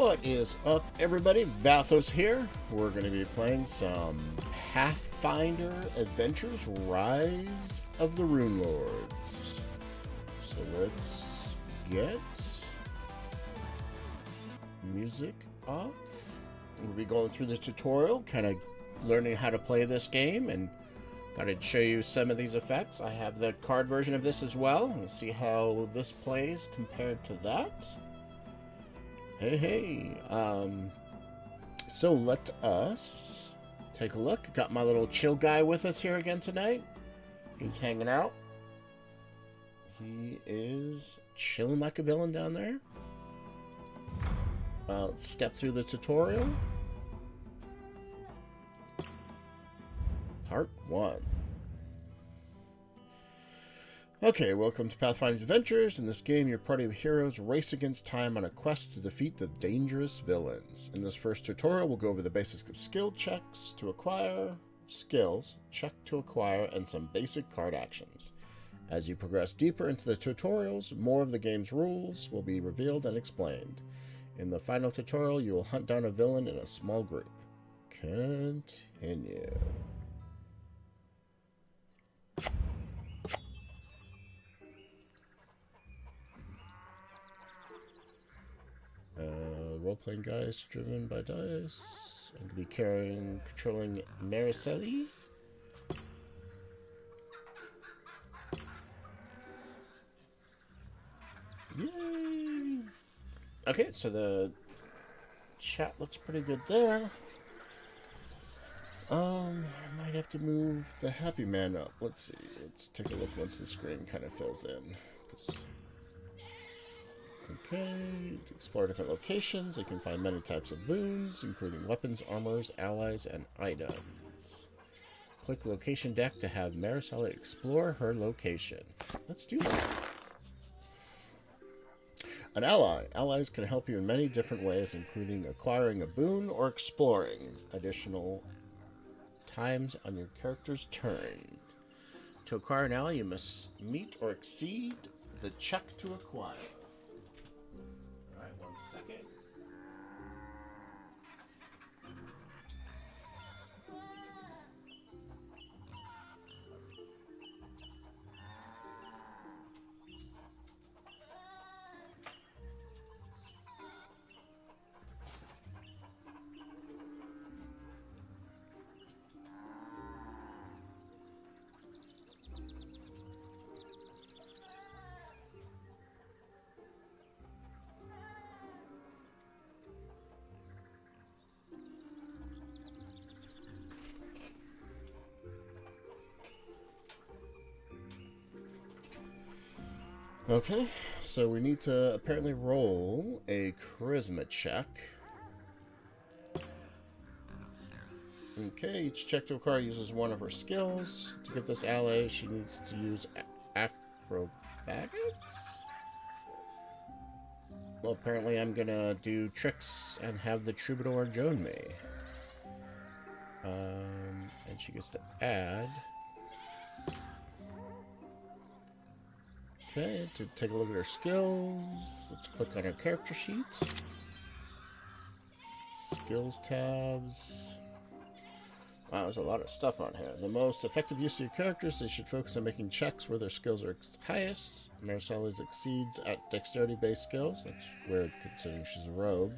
What is up, everybody? Vathos here. We're going to be playing some Pathfinder Adventures, Rise of the Rune Lords. So let's get music off. We'll be going through the tutorial, kind of learning how to play this game, and thought I'd show you some of these effects. I have the card version of this as well. We'll see how this plays compared to that. Hey. So let us take a look. Got my little chill guy with us here again tonight. He's hanging out. He is chilling like a villain down there. Let's step through the tutorial. Part 1. Okay, welcome to Pathfinder Adventures. In this game, your party of heroes race against time on a quest to defeat the dangerous villains. In this first tutorial, we'll go over the basics of skill checks to acquire, skills, check to acquire, and some basic card actions. As you progress deeper into the tutorials, more of the game's rules will be revealed and explained. In the final tutorial, you will hunt down a villain in a small group. Continue. Role-playing guys driven by dice. I'm going to be controlling Merisiel. Yay! Okay, so the chat looks pretty good there. I might have to move the happy man up. Let's see. Let's take a look once the screen kind of fills in. Okay, to explore different locations, you can find many types of boons, including weapons, armors, allies, and items. Click Location Deck to have Merisiel explore her location. Let's do that. An ally. Allies can help you in many different ways, including acquiring a boon or exploring additional times on your character's turn. To acquire an ally, you must meet or exceed the check to acquire. Okay, so we need to apparently roll a charisma check. Okay, each check to acquire uses one of her skills. To get this ally, she needs to use acrobatics? Well, apparently I'm gonna do tricks and have the troubadour join me. And she gets to add... Okay, to take a look at her skills, let's click on her character sheet. Skills tabs. Wow, there's a lot of stuff on here. The most effective use of your characters, they should focus on making checks where their skills are highest. Merisiel exceeds at dexterity-based skills. That's weird considering she's a rogue.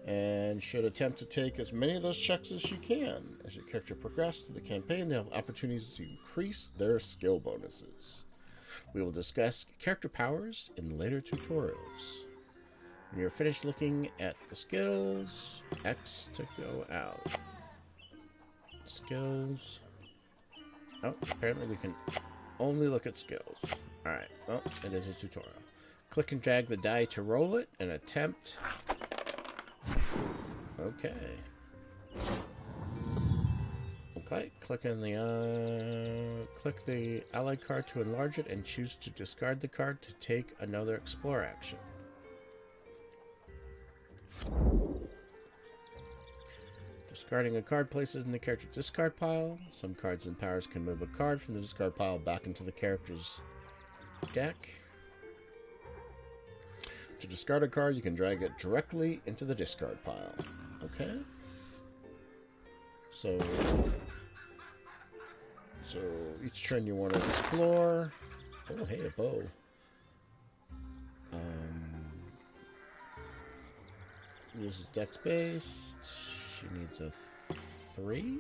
And should attempt to take as many of those checks as she can. As your character progresses through the campaign, they have opportunities to increase their skill bonuses. We will discuss character powers in later tutorials. When you're finished looking at the skills, X to go out. Skills. Oh, apparently we can only look at skills. Alright, well, it is a tutorial. Click and drag the die to roll it and attempt. Okay. Okay, click the allied card to enlarge it and choose to discard the card to take another explore action. Discarding a card places in the character's discard pile. Some cards and powers can move a card from the discard pile back into the character's deck. To discard a card, you can drag it directly into the discard pile. Okay. So each turn you want to explore. Oh, hey, a bow. Uses dex based. She needs a 3.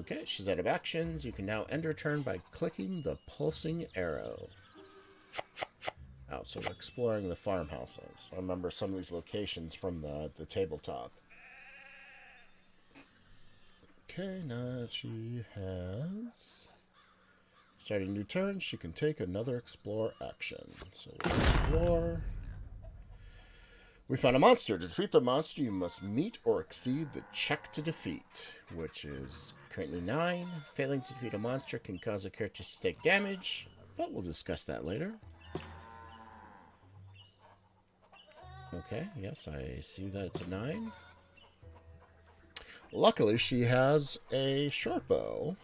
Okay, she's out of actions. You can now end her turn by clicking the pulsing arrow. Oh, so we're exploring the farmhouses. I remember some of these locations from the tabletop. Okay, now she has... Starting new turn, she can take another explore action. So we'll explore. We found a monster. To defeat the monster, you must meet or exceed the check to defeat, which is currently 9. Failing to defeat a monster can cause a character to take damage, but we'll discuss that later. Okay, yes, I see that it's a 9. Luckily, she has a short bow.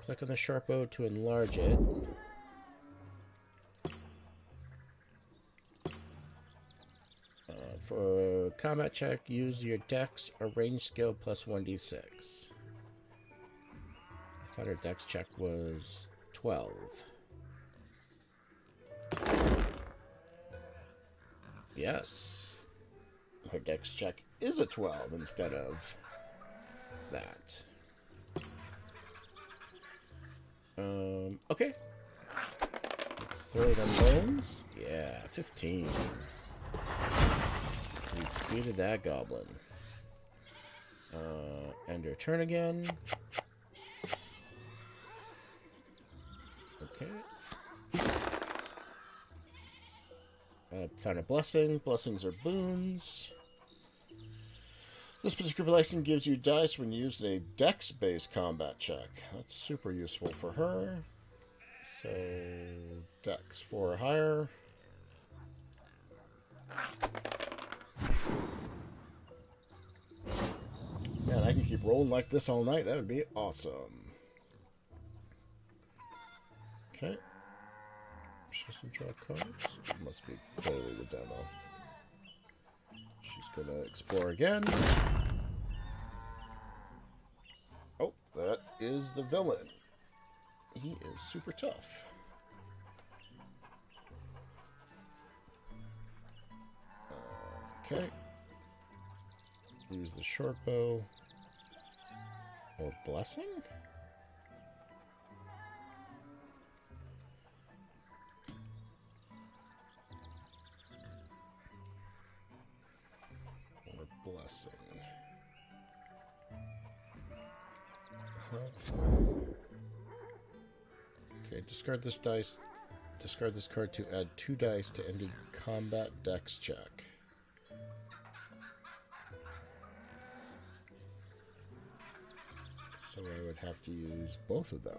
Click on the short bow to enlarge it. For combat check, use your dex or range skill plus 1d6. I thought her dex check was 12. Yes. Her dex check is a 12 instead of that. Okay. Let's throw them bones. Yeah, 15. We defeated that goblin. End her turn again. Okay. Found a blessing. Blessings are boons. This particular blessing gives you dice when used in a dex-based combat check. That's super useful for her. So, dex 4 or higher. Man, I can keep rolling like this all night. That would be awesome. Okay. She doesn't draw cards. It must be clearly the demo. She's going to explore again. Oh, that is the villain. He is super tough. Okay. Use the short bow. Or blessing? Blessing. Okay, discard this dice. Discard this card to add 2 dice to any combat dex check. So I would have to use both of them.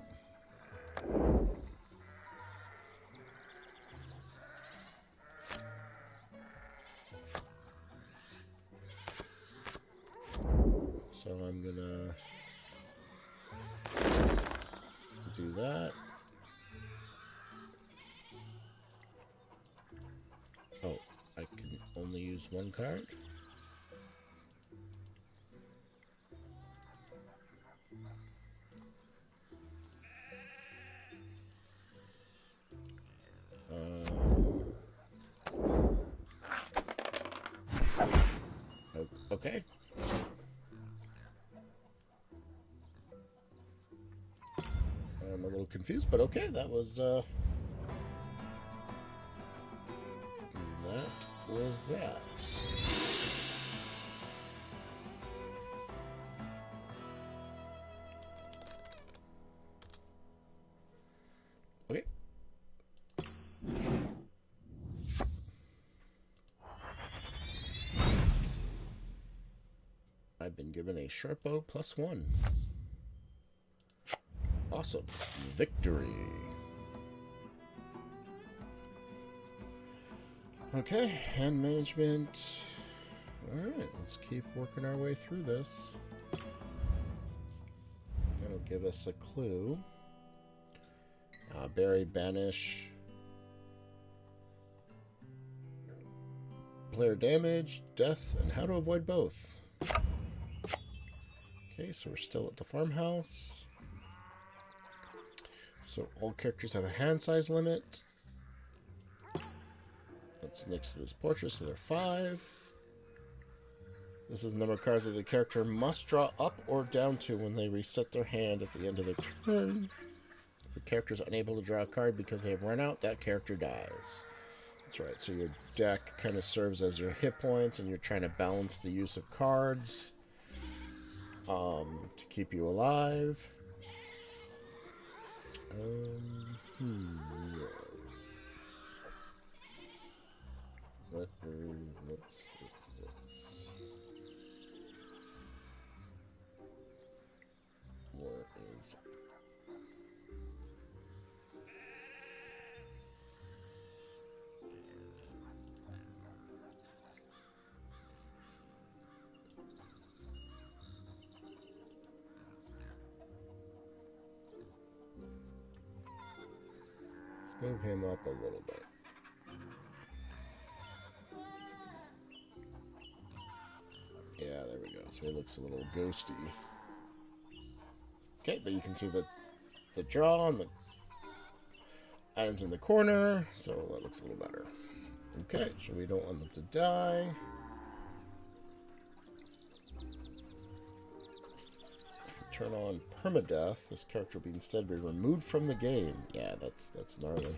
So I'm gonna do that. Oh, I can only use one card? Okay. I'm a little confused, but okay, that was that. Okay. I've been given a sharp bow +1. Awesome. Victory. Okay, hand management. Alright, let's keep working our way through this. That'll give us a clue. Bury, banish. Player damage, death, and how to avoid both. Okay, so we're still at the farmhouse. So all characters have a hand size limit. That's next to this portrait, so they're 5. This is the number of cards that the character must draw up or down to when they reset their hand at the end of their turn. If the character is unable to draw a card because they have run out, that character dies. That's right, so your deck kind of serves as your hit points, and you're trying to balance the use of cards to keep you alive. Yes. Let's where is it? Let's move him up a little bit. Yeah, there we go. So he looks a little ghosty. Okay, but you can see the draw and the items in the corner, so that looks a little better. Okay, so we don't want them to die. Turn on permadeath. This character will be instead be removed from the game. Yeah, that's gnarly.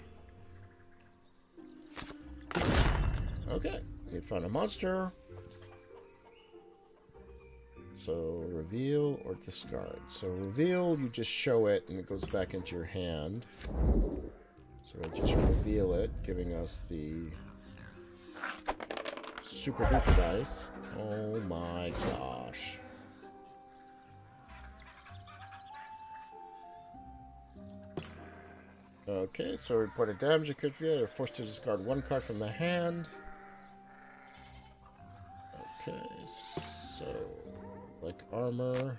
Okay, you found a monster. So reveal or discard. So reveal, you just show it and it goes back into your hand. So we'll just reveal it, giving us the super duper dice. Oh my gosh. Okay, so reported damage occurred to you. You're forced to discard 1 card from the hand. Okay, so like armor.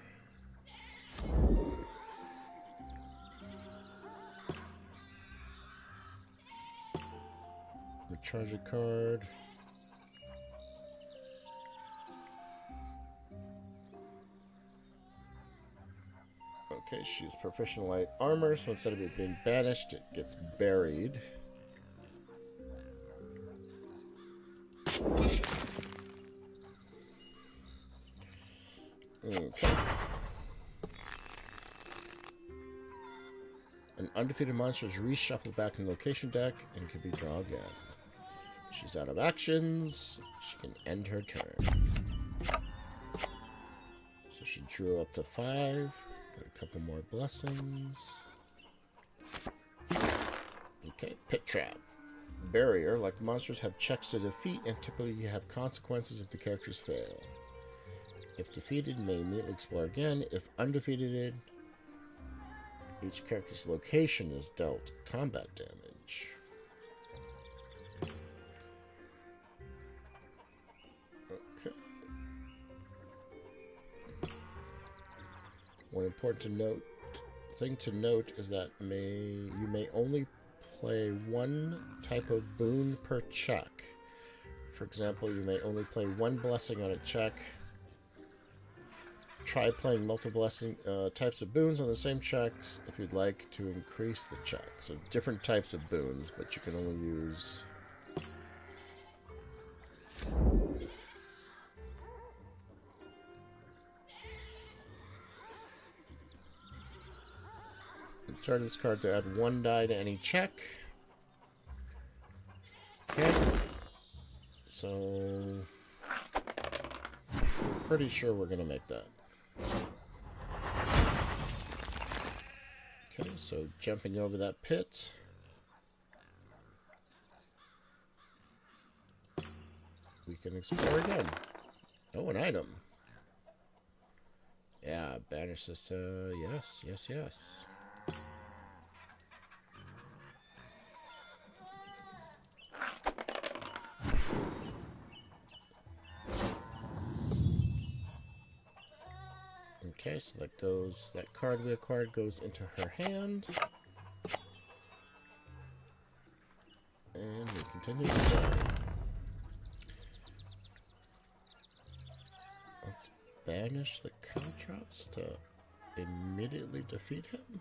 Recharge a card. Okay, she's proficient light armor, so instead of it being banished, it gets buried. Okay. An undefeated monster is reshuffled back in the location deck and can be drawn again. She's out of actions. She can end her turn. So she drew up to 5. Got a couple more blessings. Okay, Pit Trap. Barrier, like monsters, have checks to defeat and typically have consequences if the characters fail. If defeated, may immediately explore again. If undefeated, each character's location is dealt combat damage. Okay. One important thing to note is that you may only play 1 type of boon per check. For example, you may only play 1 blessing on a check. Try playing multiple blessing types of boons on the same checks if you'd like to increase the check. So different types of boons, but you can only use start this card to add 1 die to any check. Okay. So pretty sure we're gonna make that. Okay, so jumping over that pit. We can explore again. Oh, an item. Yeah, banish this, yes, yes, yes. so that card we acquired goes into her hand. And we continue to play. Let's banish the caltrops to immediately defeat him.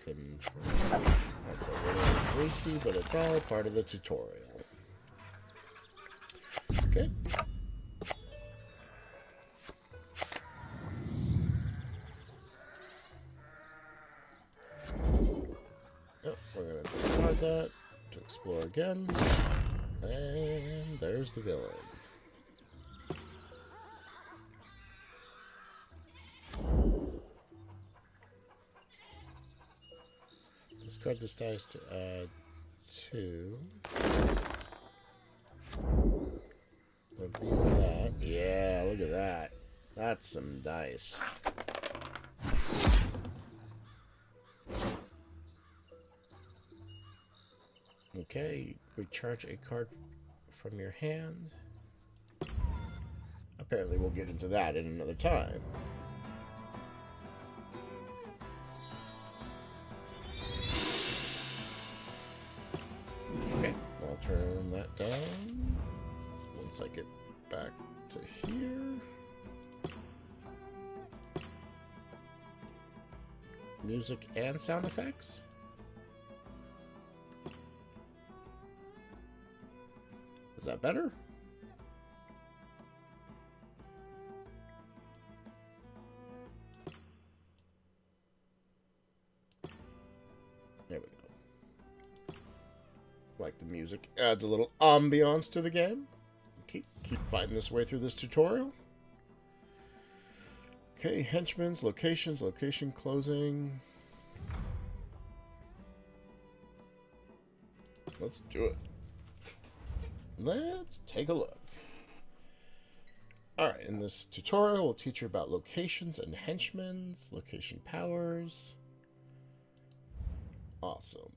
That's a little hasty, but it's all part of the tutorial. Okay. Yep, we're going to discard that to explore again. And there's the villain. Discard this dice to add 2. Reveal that. Yeah, look at that. That's some dice. Okay, recharge a card from your hand. Apparently we'll get into that in another time. Okay, I'll turn that down once I get back to here. Music and sound effects. Is that better? There we go. Like the music adds a little ambiance to the game. Keep fighting this way through this tutorial. Okay, henchmen's locations, location closing. Let's do it. Let's take a look. Alright, in this tutorial, we'll teach you about locations and henchmen's, location powers. Awesome.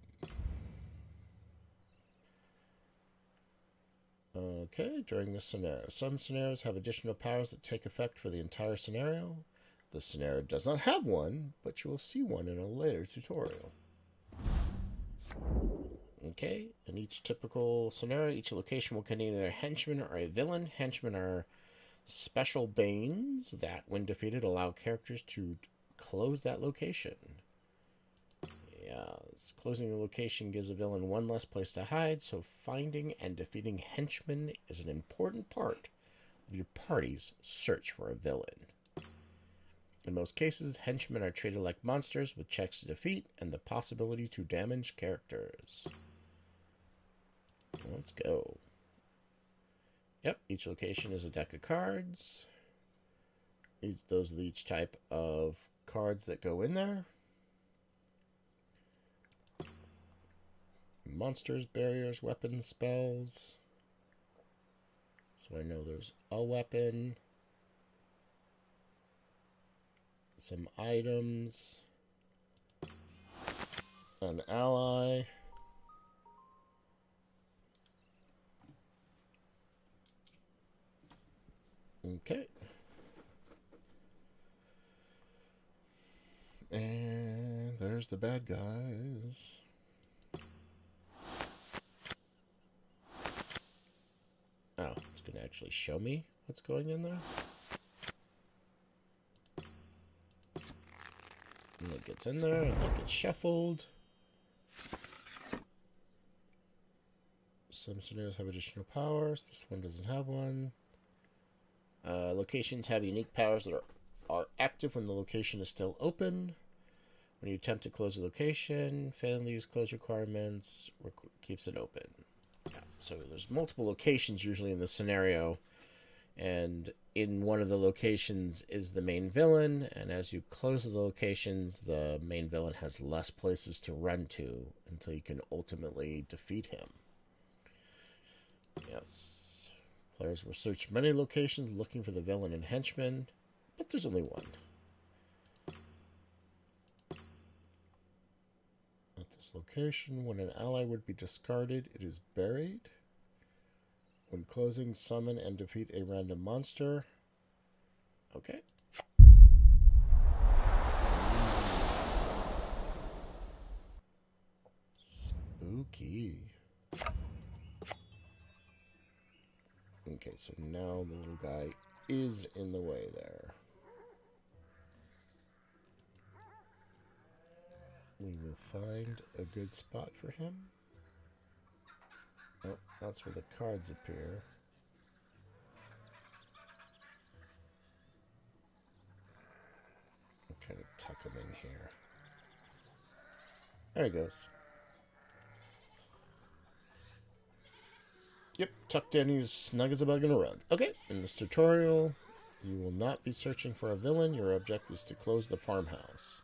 Okay, during this scenario. Some scenarios have additional powers that take effect for the entire scenario. This scenario does not have one, but you will see one in a later tutorial. Okay, in each typical scenario, each location will contain either a henchman or a villain. Henchmen are special banes that, when defeated, allow characters to close that location. Yes, closing the location gives a villain one less place to hide, so finding and defeating henchmen is an important part of your party's search for a villain. In most cases, henchmen are treated like monsters with checks to defeat and the possibility to damage characters. Let's go. Yep, each location is a deck of cards. Those are each type of cards that go in there. Monsters, barriers, weapons, spells. So I know there's a weapon. Some items. An ally. Okay. And there's the bad guys. Oh, it's going to actually show me what's going in there. And it gets in there, and it gets shuffled. Some scenarios have additional powers. This one doesn't have one. Locations have unique powers that are active when the location is still open. When you attempt to close a location, failing to use close requirements keeps it open. Yeah, so there's multiple locations usually in the scenario, and in one of the locations is the main villain, and as you close the locations, the main villain has less places to run to until you can ultimately defeat him. Yes. Players will search many locations looking for the villain and henchman, but there's only one. At this location, when an ally would be discarded, it is buried. When closing, summon and defeat a random monster. Okay. Spooky. Okay, so now the little guy is in the way there. We will find a good spot for him. Oh, that's where the cards appear. I'm kind of tuck him in here. There he goes. Yep, tucked in, he's snug as a bug in a rug. Okay, in this tutorial, you will not be searching for a villain. Your objective is to close the farmhouse.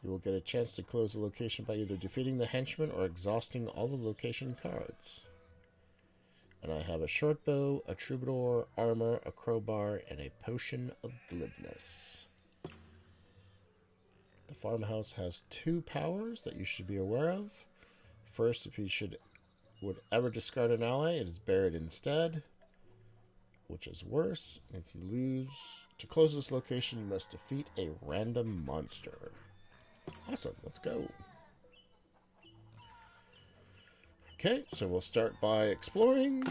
You will get a chance to close the location by either defeating the henchman or exhausting all the location cards. And I have a short bow, a troubadour, armor, a crowbar, and a potion of glibness. The farmhouse has 2 powers that you should be aware of. First, if you would ever discard an ally, it is buried instead, which is worse. If you lose, to close this location, you must defeat a random monster. Awesome, let's go. Okay, so we'll start by exploring.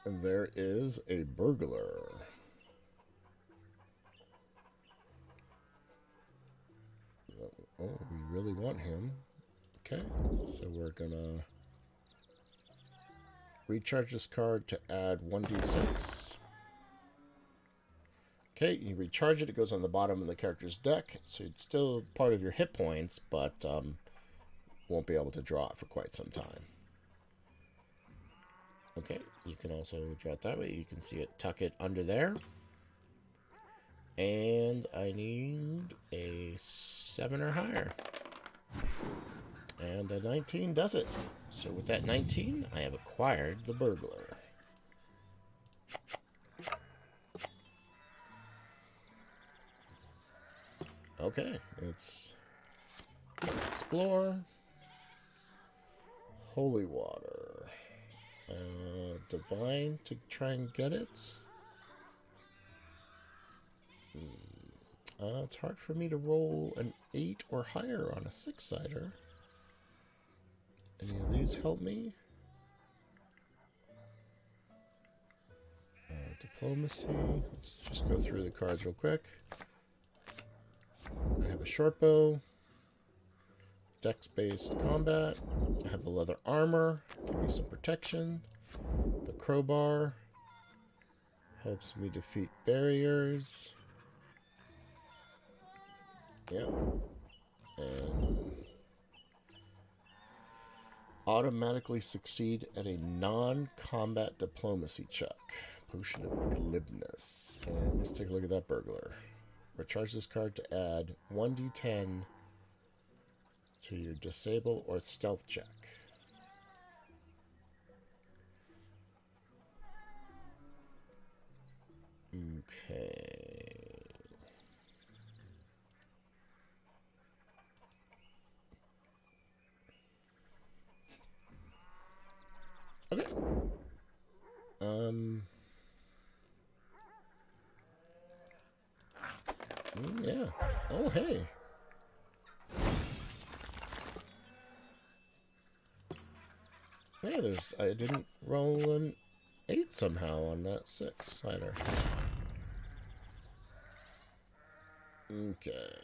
And there is a burglar. Oh, we really want him. Okay, so we're gonna recharge this card to add 1d6. Okay, you recharge it, it goes on the bottom of the character's deck, so it's still part of your hit points, but won't be able to draw it for quite some time. Okay, you can also draw it that way. You can see it, tuck it under there. And I need a 7 or higher. And a 19 does it. So with that 19, I have acquired the burglar. Okay, let's explore. Holy water. Divine to try and get it. It's hard for me to roll an 8 or higher on a 6-sider. Any of these help me? Diplomacy. Let's just go through the cards real quick. I have a short bow. Dex-based combat. I have the leather armor. Give me some protection. The crowbar. Helps me defeat barriers. Yep. And automatically succeed at a non-combat diplomacy check. Potion of glibness. And let's take a look at that burglar. Recharge this card to add 1d10 to your disable or stealth check. Okay. Okay. Yeah. Oh, hey. Yeah, I didn't roll an 8 somehow on that 6-sider. Okay.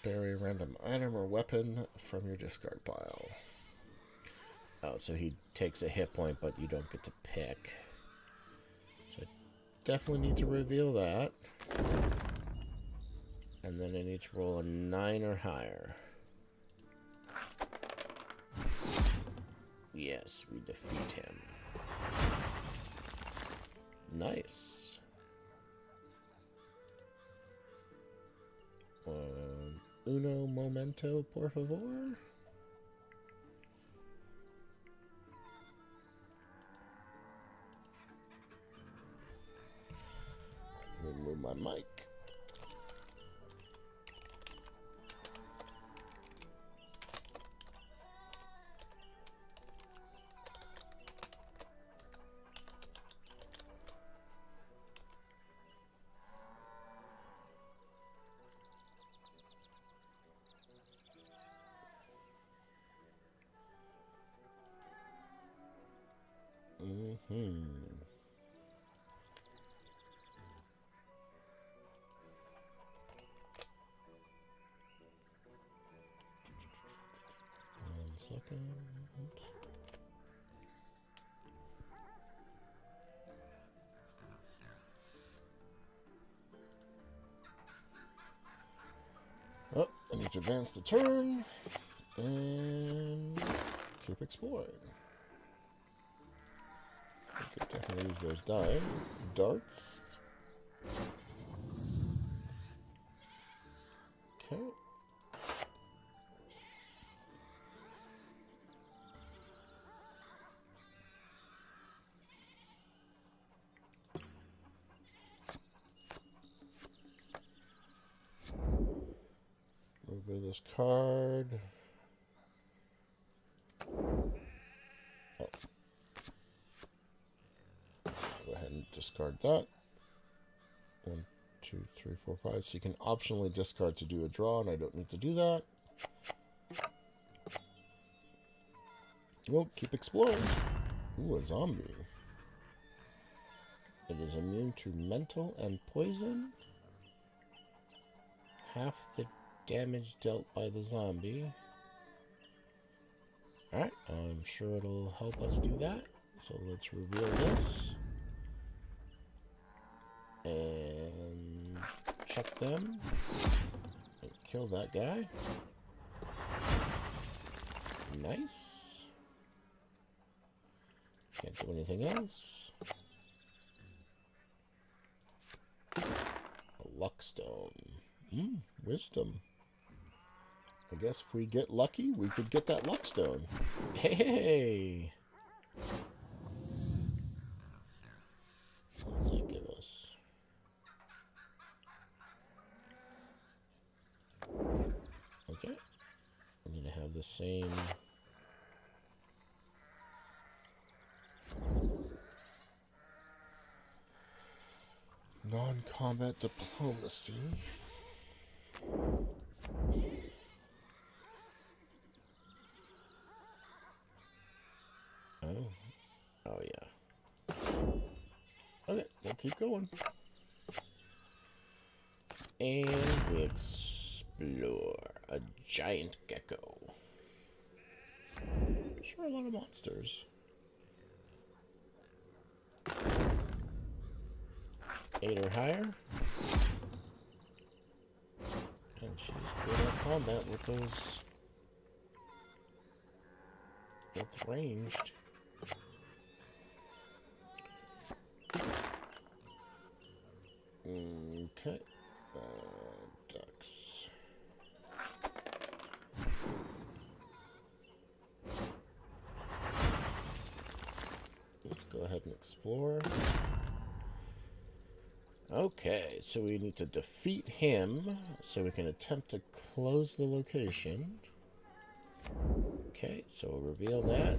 Bury a random item or weapon from your discard pile. Oh, so he takes a hit point, but you don't get to pick. So I definitely need to reveal that. And then I need to roll a 9 or higher. Yes, we defeat him. Nice. Uno momento, por favor. Let me move my mic. One second. Oh, I need to advance the turn and keep exploring. I could definitely use those darts. Okay. Move this card. Oh. Go ahead and discard that. 1, 2, 3, 4, 5. So you can optionally discard to do a draw, and I don't need to do that. Well, keep exploring. Ooh, a zombie. It is immune to mental and poison. Half the damage dealt by the zombie. Alright, I'm sure it'll help us do that. So let's reveal this. And check them. And kill that guy. Nice. Can't do anything else. A luckstone. Wisdom. I guess if we get lucky, we could get that luckstone. Hey! What does that give us? Okay. I'm going to have the same... non-combat diplomacy. Oh yeah. Okay, we'll keep going. And we explore a giant gecko. Sure, a lot of monsters. 8 or higher. And she's good at combat with those. With ranged. Okay. Ducks. Let's go ahead and explore. Okay, so we need to defeat him so we can attempt to close the location. Okay, so we'll reveal that.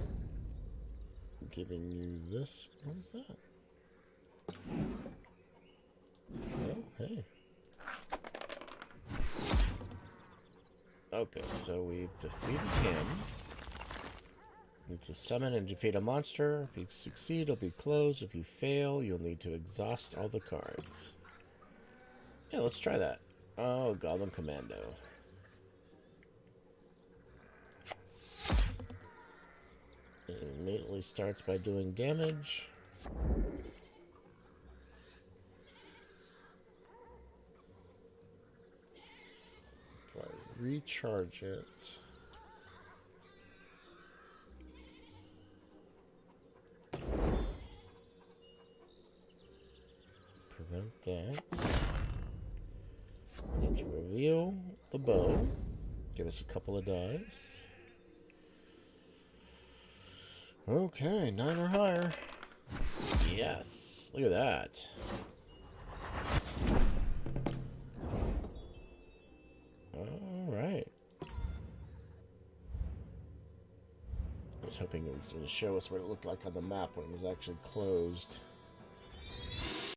I'm giving you this. What is that? Oh, hey. Okay, so we've defeated him. Need to summon and defeat a monster. If you succeed, it'll be closed. If you fail, you'll need to exhaust all the cards. Yeah, let's try that. Oh, Goblin Commando. It immediately starts by doing damage. If I recharge it... prevent that. We need to reveal the bow. Give us a couple of dice. Okay, 9 or higher. Yes, look at that. was hoping it was going to show us what it looked like on the map when it was actually closed.